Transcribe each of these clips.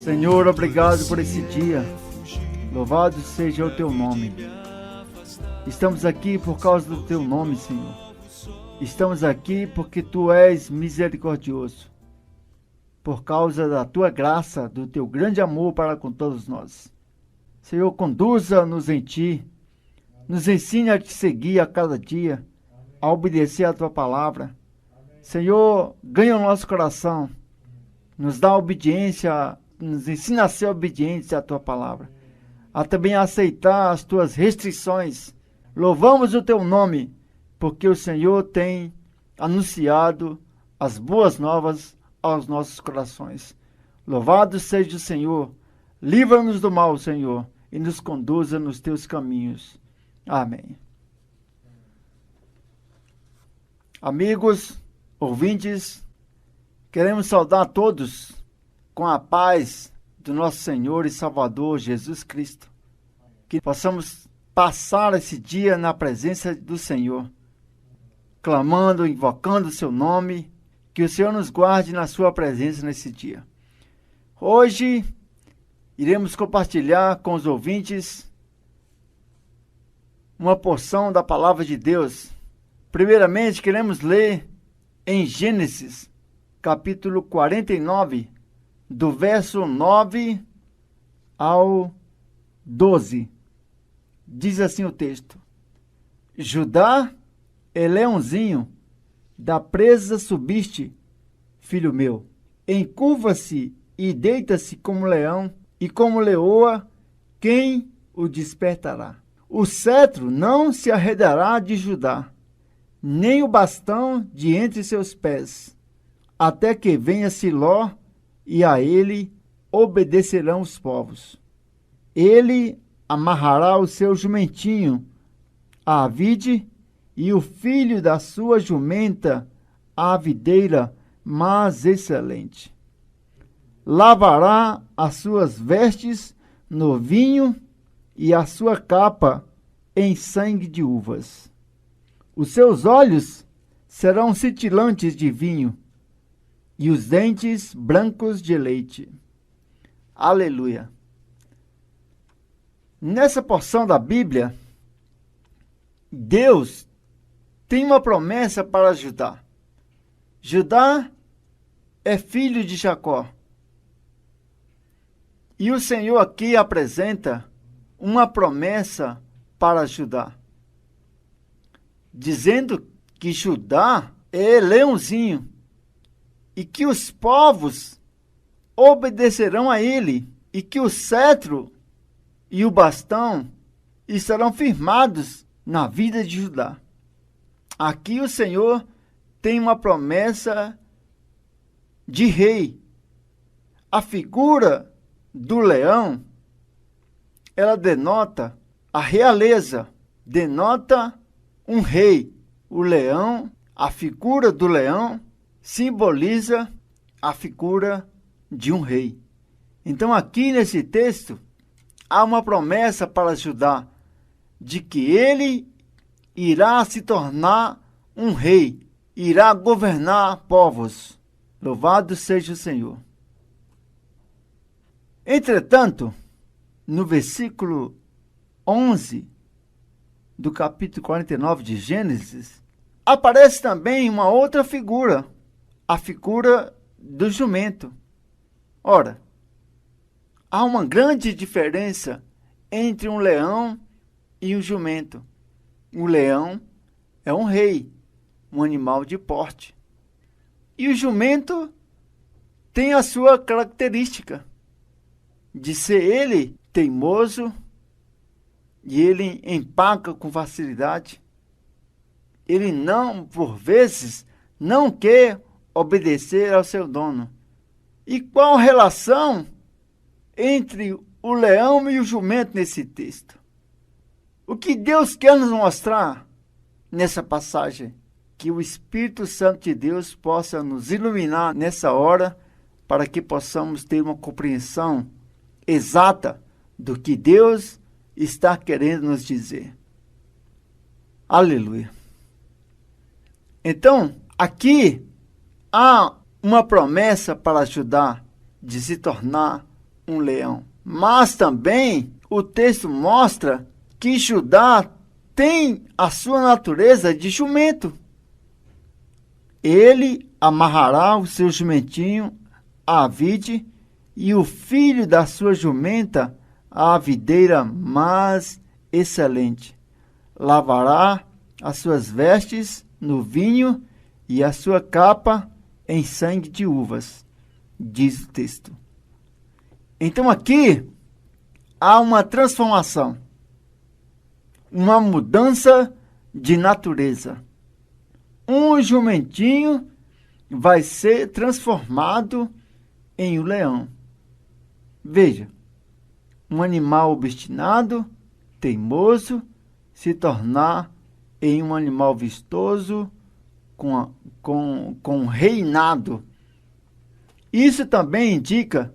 Senhor, obrigado por esse dia. Louvado seja o teu nome. Estamos aqui por causa do teu nome, Senhor. Estamos aqui porque tu és misericordioso. Por causa da tua graça, do teu grande amor para com todos nós. Senhor, conduza-nos em ti. Nos ensine a te seguir a cada dia, a obedecer a tua palavra. Senhor, ganha o nosso coração. Nos dá obediência, nos ensina a ser obedientes à tua palavra. A também aceitar as tuas restrições. Louvamos o teu nome, porque o Senhor tem anunciado as boas novas aos nossos corações. Louvado seja o Senhor. Livra-nos do mal, Senhor, e nos conduza nos teus caminhos. Amém. Amigos, ouvintes, queremos saudar a todos com a paz do nosso Senhor e Salvador Jesus Cristo. Que possamos passar esse dia na presença do Senhor, clamando, invocando o seu nome, que o Senhor nos guarde na sua presença nesse dia. Hoje, iremos compartilhar com os ouvintes uma porção da palavra de Deus. Primeiramente, queremos ler em Gênesis, capítulo 49, do verso 9 ao 12. Diz assim o texto: Judá é leãozinho, da presa subiste, filho meu. Encurva-se e deita-se como leão, e como leoa, quem o despertará? O cetro não se arredará de Judá, nem o bastão de entre seus pés, até que venha Siló, e a ele obedecerão os povos. Ele amarrará o seu jumentinho à vide, e o filho da sua jumenta à videira, mas excelente. Lavará as suas vestes no vinho e a sua capa em sangue de uvas. Os seus olhos serão cintilantes de vinho, e os dentes brancos de leite. Aleluia. Nessa porção da Bíblia, Deus tem uma promessa para Judá. Judá é filho de Jacó. E o Senhor aqui apresenta uma promessa para Judá, dizendo que Judá é leãozinho, e que os povos obedecerão a ele, e que o cetro e o bastão estarão firmados na vida de Judá. Aqui o Senhor tem uma promessa de rei. A figura do leão, ela denota a realeza, denota um rei. O leão, a figura do leão, simboliza a figura de um rei. Então aqui nesse texto há uma promessa para Judá de que ele irá se tornar um rei, irá governar povos. Louvado seja o Senhor. Entretanto, no versículo 11 do capítulo 49 de Gênesis, aparece também uma outra figura, a figura do jumento. Ora, há uma grande diferença entre um leão e um jumento. O leão é um rei, um animal de porte. E o jumento tem a sua característica de ser ele teimoso, e ele empaca com facilidade. Ele não, por vezes, não quer obedecer ao seu dono. E qual a relação entre o leão e o jumento nesse texto? O que Deus quer nos mostrar nessa passagem? Que o Espírito Santo de Deus possa nos iluminar nessa hora, para que possamos ter uma compreensão exata do que Deus está querendo nos dizer. Aleluia. Então, aqui há uma promessa para Judá de se tornar um leão. Mas também o texto mostra que Judá tem a sua natureza de jumento. Ele amarrará o seu jumentinho à vide e o filho da sua jumenta à videira mais excelente. Lavará as suas vestes no vinho e a sua capa em sangue de uvas, diz o texto. Então aqui há uma transformação, uma mudança de natureza. Um jumentinho vai ser transformado em um leão. Veja, um animal obstinado, teimoso, se tornar em um animal vistoso, com reinado. Isso também indica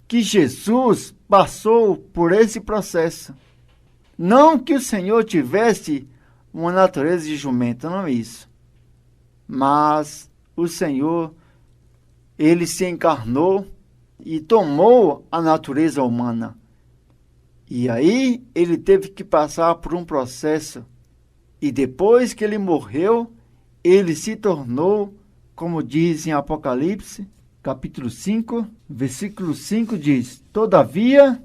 que Jesus passou por esse processo. Não que o Senhor tivesse uma natureza de jumento, não é isso. Mas o Senhor, ele se encarnou e tomou a natureza humana. E aí ele teve que passar por um processo. E depois que ele morreu, ele se tornou, como diz em Apocalipse, capítulo 5, versículo 5 diz: Todavia,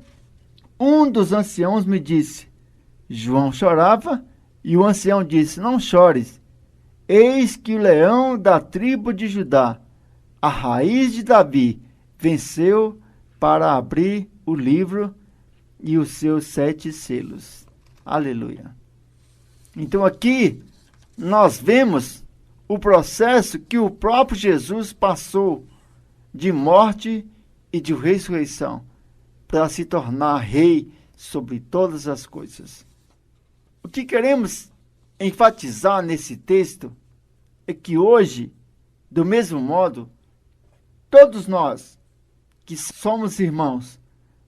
um dos anciãos me disse, João chorava, e o ancião disse, não chores, eis que o leão da tribo de Judá, a raiz de Davi, venceu para abrir o livro e os seus 7 selos. Aleluia. Então aqui nós vemos o processo que o próprio Jesus passou de morte e de ressurreição para se tornar rei sobre todas as coisas. O que queremos enfatizar nesse texto é que hoje, do mesmo modo, todos nós que somos irmãos,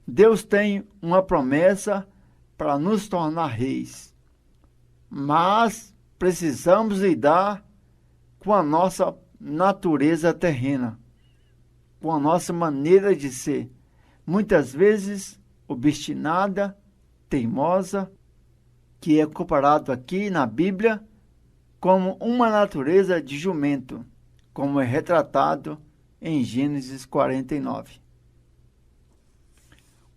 Deus tem uma promessa para nos tornar reis. Mas precisamos lidar com a nossa natureza terrena, com a nossa maneira de ser, muitas vezes obstinada, teimosa, que é comparado aqui na Bíblia como uma natureza de jumento, como é retratado em Gênesis 49.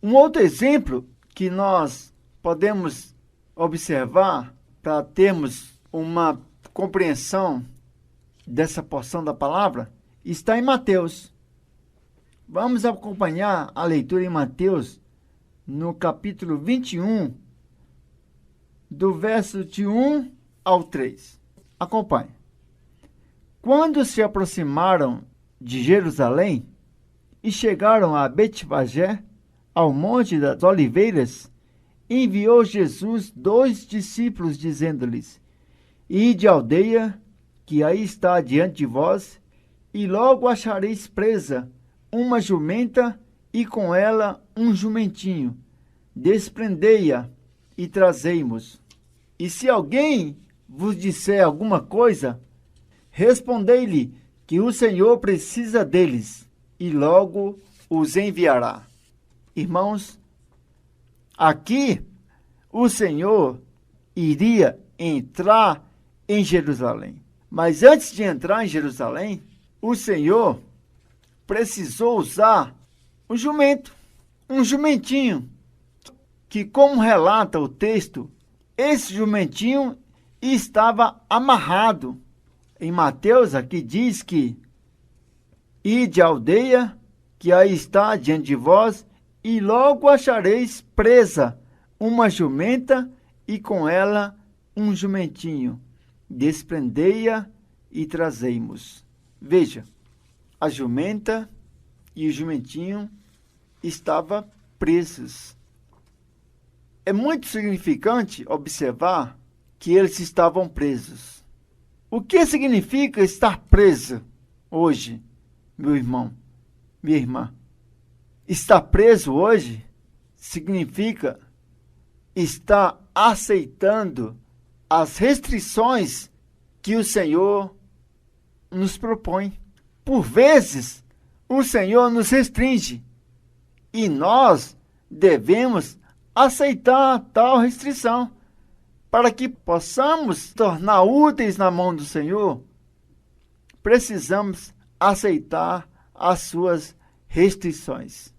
Um outro exemplo que nós podemos observar para termos uma compreensão dessa porção da palavra está em Mateus. Vamos acompanhar a leitura em Mateus no capítulo 21, do verso de 1 ao 3. Acompanhe. Quando se aproximaram de Jerusalém e chegaram a Betfagé, ao Monte das Oliveiras, enviou Jesus 2 discípulos, dizendo-lhes, Ide à aldeia, que aí está diante de vós, e logo achareis presa uma jumenta e com ela um jumentinho. Desprendei-a e trazei-mos. E se alguém vos disser alguma coisa, respondei-lhe que o Senhor precisa deles, e logo os enviará. Irmãos, aqui o Senhor iria entrar em Jerusalém. Mas antes de entrar em Jerusalém, o Senhor precisou usar um jumento, um jumentinho, que, como relata o texto, esse jumentinho estava amarrado. Em Mateus aqui diz que ide à aldeia, que aí está diante de vós, e logo achareis presa uma jumenta e com ela um jumentinho. Desprendei-a e trazei-mos. Veja, a jumenta e o jumentinho estavam presos. É muito significante observar que eles estavam presos. O que significa estar preso hoje, meu irmão, minha irmã? Estar preso hoje significa estar aceitando as restrições que o Senhor nos propõe. Por vezes, o Senhor nos restringe E nós devemos aceitar tal restrição para que possamos tornar úteis na mão do Senhor. Precisamos aceitar as suas restrições.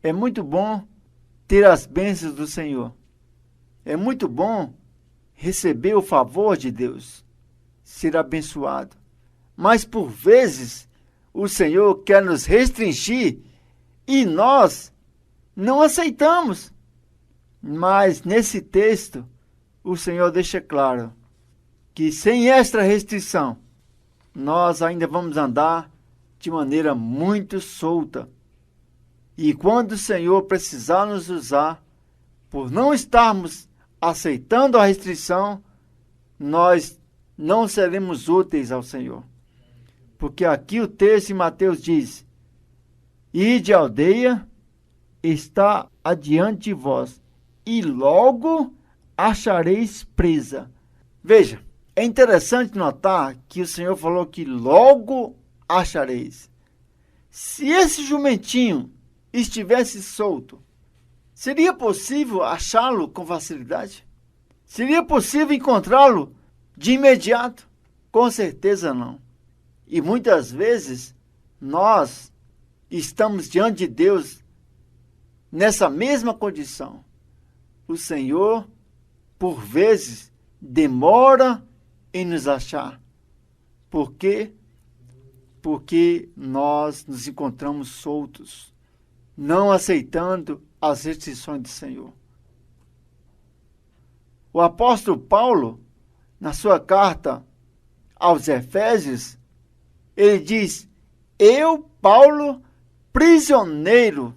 É muito bom ter as bênçãos do Senhor. É muito bom receber o favor de Deus, ser abençoado. Mas por vezes o Senhor quer nos restringir e nós não aceitamos. Mas nesse texto o Senhor deixa claro que sem esta restrição nós ainda vamos andar de maneira muito solta. E quando o Senhor precisar nos usar, por não estarmos aceitando a restrição, nós não seremos úteis ao Senhor. Porque aqui o texto em Mateus diz: ide à aldeia, está adiante de vós, e logo achareis presa. Veja, é interessante notar que o Senhor falou que logo achareis. Se esse jumentinho estivesse solto, seria possível achá-lo com facilidade? Seria possível encontrá-lo de imediato? Com certeza não. E muitas vezes nós estamos diante de Deus nessa mesma condição. O Senhor, por vezes, demora em nos achar. Por quê? Porque nós nos encontramos soltos, não aceitando as restrições do Senhor. O apóstolo Paulo, na sua carta aos Efésios, ele diz: eu, Paulo, prisioneiro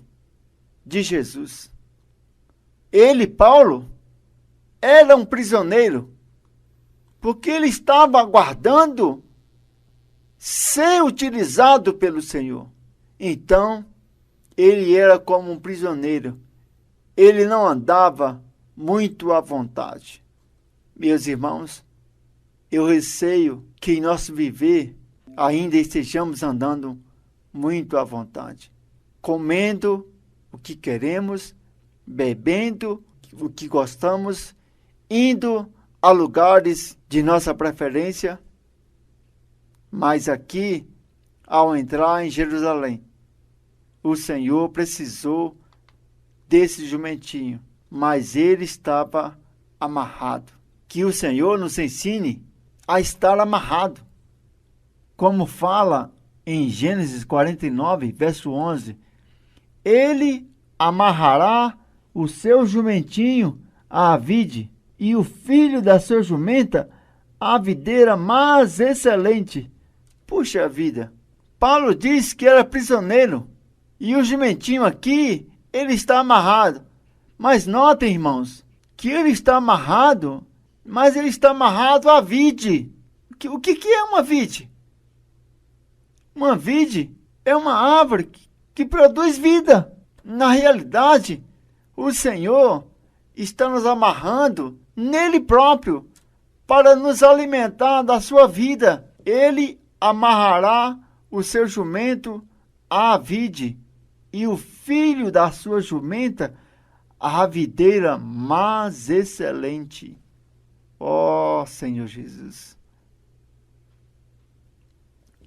de Jesus. Ele, Paulo, era um prisioneiro, porque ele estava aguardando ser utilizado pelo Senhor. Então, ele era como um prisioneiro. Ele não andava muito à vontade. Meus irmãos, eu receio que em nosso viver ainda estejamos andando muito à vontade, comendo o que queremos, bebendo o que gostamos, indo a lugares de nossa preferência. Mas aqui, ao entrar em Jerusalém, o Senhor precisou desse jumentinho, mas ele estava amarrado. Que o Senhor nos ensine a estar amarrado. Como fala em Gênesis 49, verso 11, ele amarrará o seu jumentinho à vide, e o filho da sua jumenta à videira mais excelente. Puxa vida, Paulo diz que era prisioneiro, e o jumentinho aqui, ele está amarrado. Mas notem, irmãos, que ele está amarrado, mas ele está amarrado à vide. O que é uma vide? Uma vide é uma árvore que produz vida. Na realidade, o Senhor está nos amarrando nele próprio para nos alimentar da sua vida. Ele amarrará o seu jumento à vide e o filho da sua jumenta à videira mais excelente. Ó Senhor Jesus!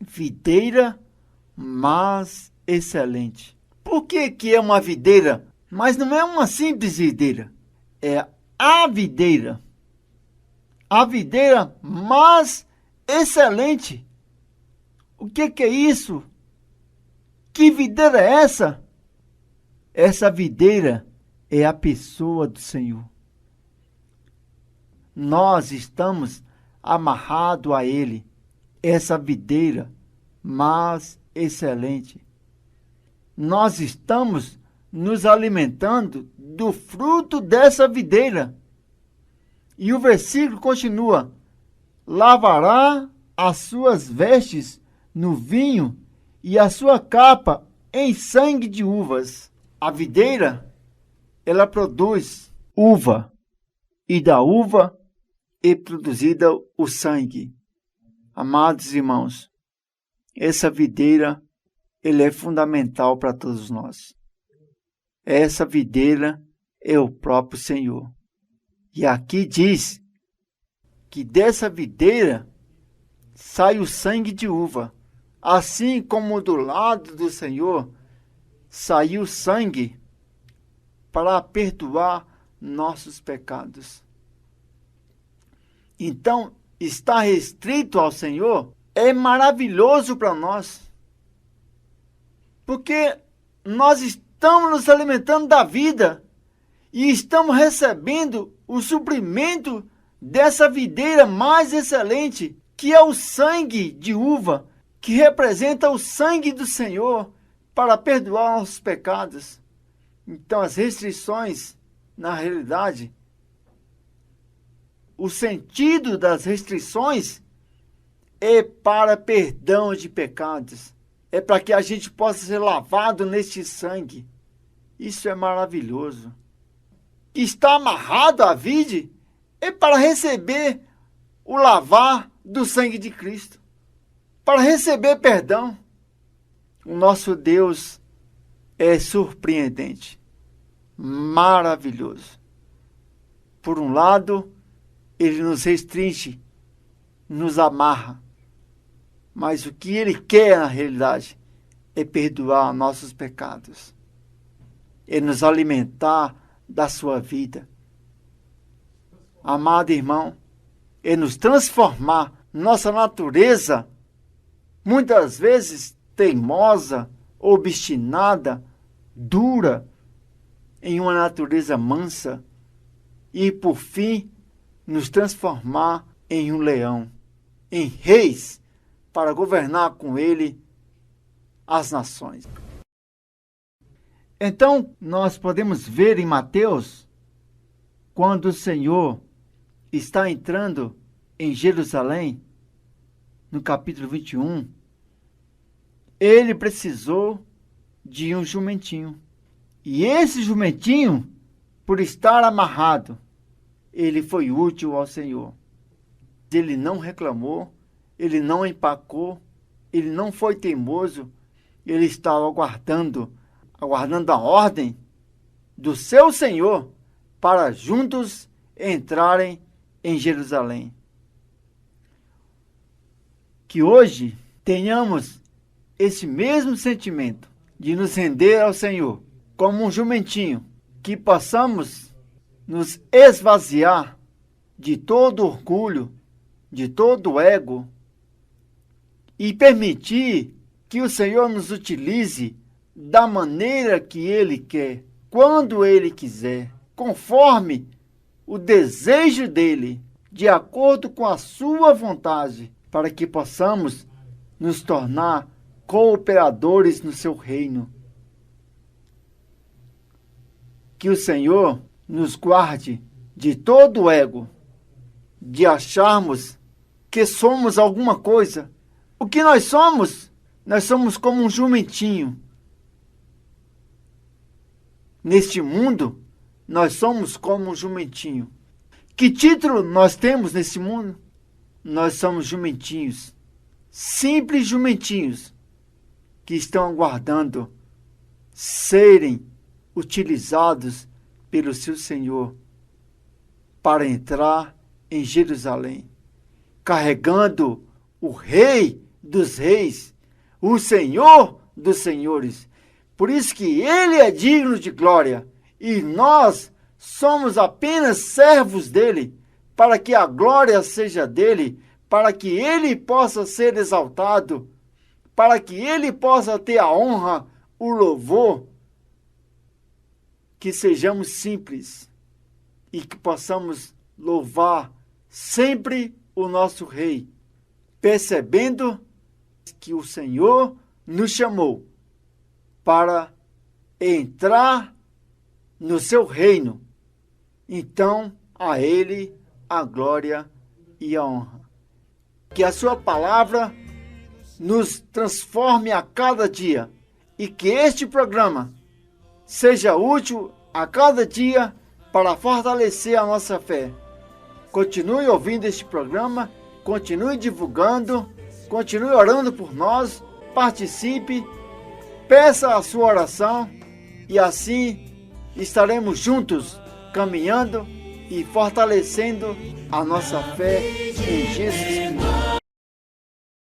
Videira mais excelente. Por que é uma videira? Mas não é uma simples videira. É a videira. A videira mais excelente. O que é isso? Que videira é essa? Essa videira é a pessoa do Senhor. Nós estamos amarrados a Ele. Essa videira mais excelente. Nós estamos nos alimentando do fruto dessa videira. E o versículo continua: lavará as suas vestes no vinho e a sua capa em sangue de uvas. A videira, ela produz uva, e da uva é produzida o sangue. Amados irmãos, essa videira, ele é fundamental para todos nós. Essa videira é o próprio Senhor. E aqui diz que dessa videira sai o sangue de uva, assim como do lado do Senhor saiu sangue para perdoar nossos pecados. Então, estar restrito ao Senhor é maravilhoso para nós, porque nós estamos nos alimentando da vida e estamos recebendo o suprimento dessa videira mais excelente, que é o sangue de uva, que representa o sangue do Senhor para perdoar nossos pecados. Então, as restrições, na realidade, o sentido das restrições é para perdão de pecados. É para que a gente possa ser lavado neste sangue. Isso é maravilhoso. Está amarrado à vide é para receber o lavar do sangue de Cristo. Para receber perdão. O nosso Deus é surpreendente. Maravilhoso. Por um lado, Ele nos restringe, nos amarra. Mas o que Ele quer, na realidade, é perdoar nossos pecados. É nos alimentar da sua vida. Amado irmão, é nos transformar nossa natureza, muitas vezes teimosa, obstinada, dura, em uma natureza mansa e, por fim, nos transformar em um leão, em reis, para governar com ele as nações. Então, nós podemos ver em Mateus, quando o Senhor está entrando em Jerusalém, no capítulo 21, ele precisou de um jumentinho. E esse jumentinho, por estar amarrado, ele foi útil ao Senhor. Ele não reclamou, ele não empacou, ele não foi teimoso, ele estava aguardando a ordem do seu Senhor para juntos entrarem em Jerusalém. Que hoje tenhamos esse mesmo sentimento de nos render ao Senhor, como um jumentinho, que possamos nos esvaziar de todo orgulho, de todo ego, e permitir que o Senhor nos utilize da maneira que Ele quer, quando Ele quiser, conforme o desejo dEle, de acordo com a sua vontade, para que possamos nos tornar cooperadores no seu reino. Que o Senhor nos guarde de todo ego, de acharmos que somos alguma coisa. O que nós somos? Nós somos como um jumentinho. Neste mundo, nós somos como um jumentinho. Que título nós temos nesse mundo? Nós somos jumentinhos. Simples jumentinhos que estão aguardando serem utilizados pelo seu Senhor para entrar em Jerusalém, carregando o Rei dos Reis, o Senhor dos Senhores. Por isso que Ele é digno de glória e nós somos apenas servos dEle, para que a glória seja dEle, para que Ele possa ser exaltado, para que Ele possa ter a honra, o louvor. Que sejamos simples e que possamos louvar sempre o nosso Rei, percebendo que o Senhor nos chamou para entrar no seu reino. Então, a Ele a glória e a honra. Que a sua palavra nos transforme a cada dia e que este programa seja útil a cada dia para fortalecer a nossa fé. Continue ouvindo este programa, continue divulgando, continue orando por nós, participe, peça a sua oração e assim estaremos juntos caminhando e fortalecendo a nossa fé em Jesus Cristo.